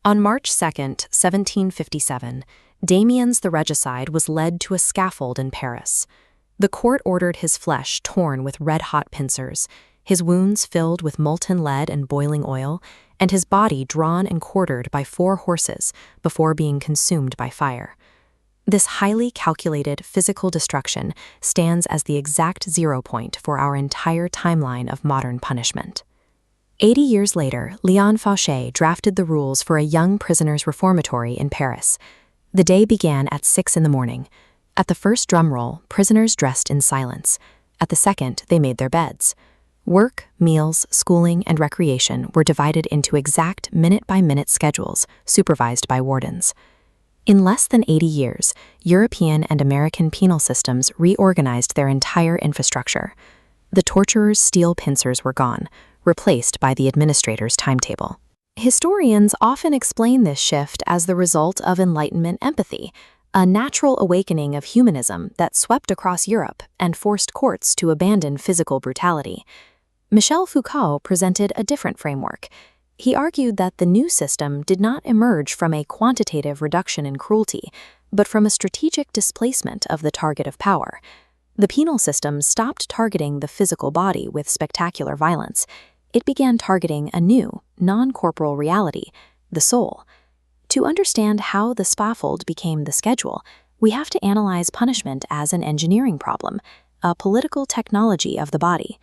On March 2, 1757, Damiens the regicide was led to a scaffold in Paris. The court ordered his flesh torn with red-hot pincers, his wounds filled with molten lead and boiling oil, and his body drawn and quartered by 4 horses before being consumed by fire. This highly calculated physical destruction stands as the exact 0 point for our entire timeline of modern punishment. 80 years later, Léon Fauché drafted the rules for a young prisoners' reformatory in Paris. The day began at 6 in the morning. At the first drum roll, prisoners dressed in silence. At the second, they made their beds. Work, meals, schooling, and recreation were divided into exact minute-by-minute schedules, supervised by wardens. In less than 80 years, European and American penal systems reorganized their entire infrastructure. The torturer's steel pincers were gone, replaced by the administrator's timetable. Historians often explain this shift as the result of Enlightenment empathy, a natural awakening of humanism that swept across Europe and forced courts to abandon physical brutality. Michel Foucault presented a different framework. He argued that the new system did not emerge from a quantitative reduction in cruelty, but from a strategic displacement of the target of power. The penal system stopped targeting the physical body with spectacular violence. It began targeting a new, non-corporal reality, the soul. To understand how the scaffold became the schedule, we have to analyze punishment as an engineering problem, a political technology of the body.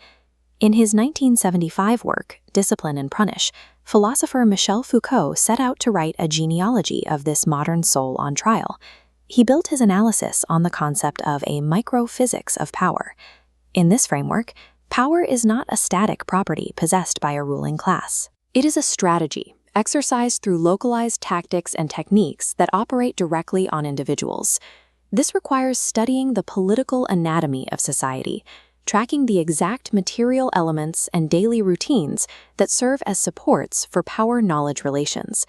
In his 1975 work, Discipline and Punish, philosopher Michel Foucault set out to write a genealogy of this modern soul on trial. He built his analysis on the concept of a microphysics of power. In this framework, power is not a static property possessed by a ruling class. It is a strategy, exercised through localized tactics and techniques that operate directly on individuals. This requires studying the political anatomy of society, tracking the exact material elements and daily routines that serve as supports for power-knowledge relations.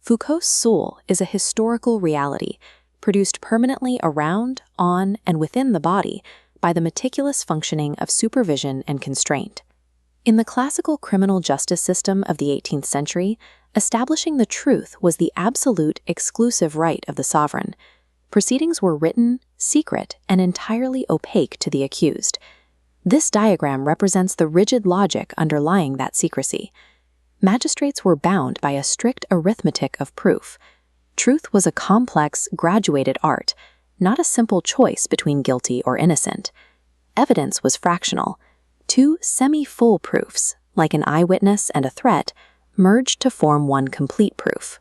Foucault's soul is a historical reality, produced permanently around, on, and within the body by the meticulous functioning of supervision and constraint. In the classical criminal justice system of the 18th century, establishing the truth was the absolute, exclusive right of the sovereign. Proceedings were written, secret, and entirely opaque to the accused. This diagram represents the rigid logic underlying that secrecy. Magistrates were bound by a strict arithmetic of proof. Truth was a complex, graduated art, not a simple choice between guilty or innocent. Evidence was fractional. 2 semi-full proofs, like an eyewitness and a threat, merged to form one complete proof.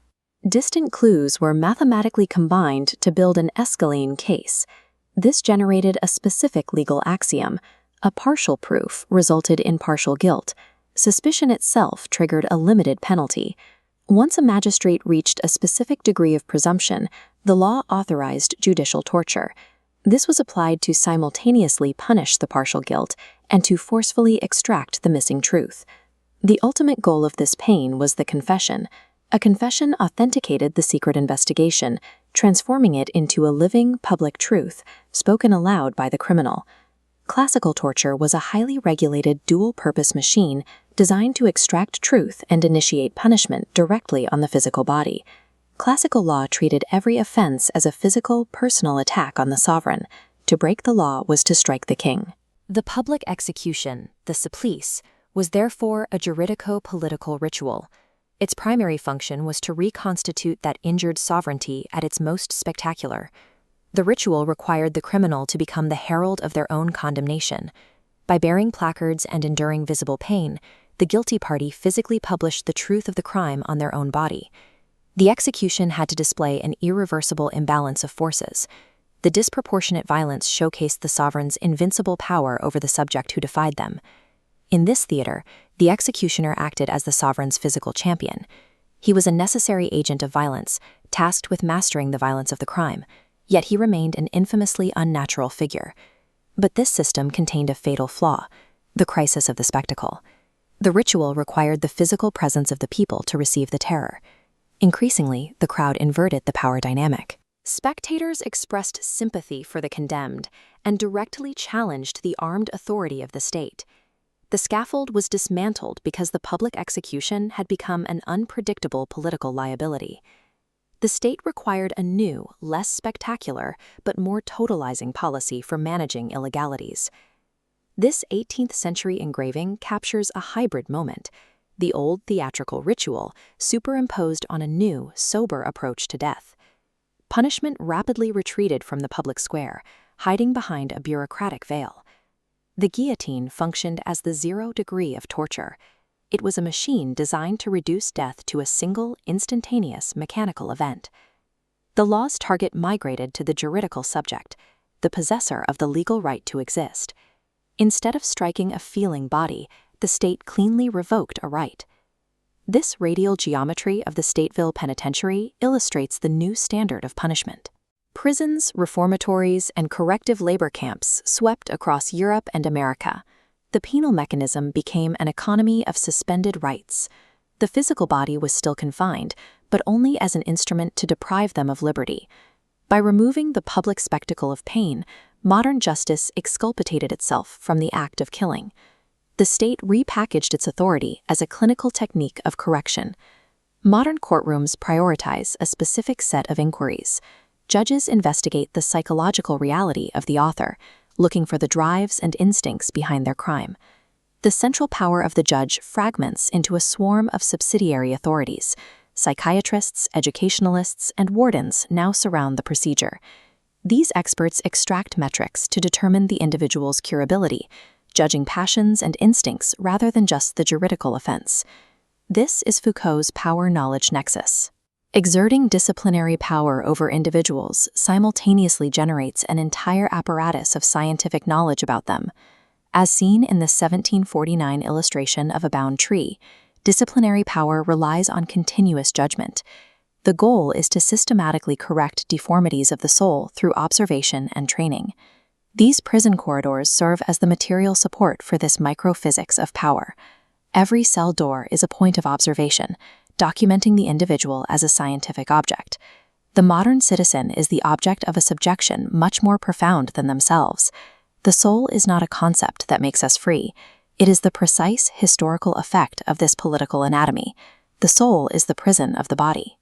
Distant clues were mathematically combined to build an Escalene case. This generated a specific legal axiom. A partial proof resulted in partial guilt. Suspicion itself triggered a limited penalty. Once a magistrate reached a specific degree of presumption, the law authorized judicial torture. This was applied to simultaneously punish the partial guilt and to forcefully extract the missing truth. The ultimate goal of this pain was the confession. A confession authenticated the secret investigation, transforming it into a living, public truth, spoken aloud by the criminal. Classical torture was a highly regulated dual-purpose machine designed to extract truth and initiate punishment directly on the physical body. Classical law treated every offense as a physical, personal attack on the sovereign. To break the law was to strike the king. The public execution, the supplice, was therefore a juridico-political ritual. Its primary function was to reconstitute that injured sovereignty at its most spectacular. The ritual required the criminal to become the herald of their own condemnation. By bearing placards and enduring visible pain, the guilty party physically published the truth of the crime on their own body. The execution had to display an irreversible imbalance of forces. The disproportionate violence showcased the sovereign's invincible power over the subject who defied them. In this theater, the executioner acted as the sovereign's physical champion. He was a necessary agent of violence, tasked with mastering the violence of the crime, yet he remained an infamously unnatural figure. But this system contained a fatal flaw, the crisis of the spectacle. The ritual required the physical presence of the people to receive the terror. Increasingly, the crowd inverted the power dynamic. Spectators expressed sympathy for the condemned and directly challenged the armed authority of the state. The scaffold was dismantled because the public execution had become an unpredictable political liability. The state required a new, less spectacular, but more totalizing policy for managing illegalities. This 18th century engraving captures a hybrid moment, the old theatrical ritual superimposed on a new, sober approach to death. Punishment rapidly retreated from the public square, hiding behind a bureaucratic veil. The guillotine functioned as the 0 degree of torture. It was a machine designed to reduce death to a single, instantaneous, mechanical event. The law's target migrated to the juridical subject, the possessor of the legal right to exist. Instead of striking a feeling body, the state cleanly revoked a right. This radial geometry of the Stateville Penitentiary illustrates the new standard of punishment. Prisons, reformatories, and corrective labor camps swept across Europe and America. The penal mechanism became an economy of suspended rights. The physical body was still confined, but only as an instrument to deprive them of liberty. By removing the public spectacle of pain, modern justice exculpated itself from the act of killing. The state repackaged its authority as a clinical technique of correction. Modern courtrooms prioritize a specific set of inquiries. Judges investigate the psychological reality of the author, looking for the drives and instincts behind their crime. The central power of the judge fragments into a swarm of subsidiary authorities. Psychiatrists, educationalists, and wardens now surround the procedure. These experts extract metrics to determine the individual's curability, judging passions and instincts rather than just the juridical offense. This is Foucault's power-knowledge nexus. Exerting disciplinary power over individuals simultaneously generates an entire apparatus of scientific knowledge about them. As seen in the 1749 illustration of a bound tree, disciplinary power relies on continuous judgment. The goal is to systematically correct deformities of the soul through observation and training. These prison corridors serve as the material support for this microphysics of power. Every cell door is a point of observation, documenting the individual as a scientific object. The modern citizen is the object of a subjection much more profound than themselves. The soul is not a concept that makes us free. It is the precise historical effect of this political anatomy. The soul is the prison of the body.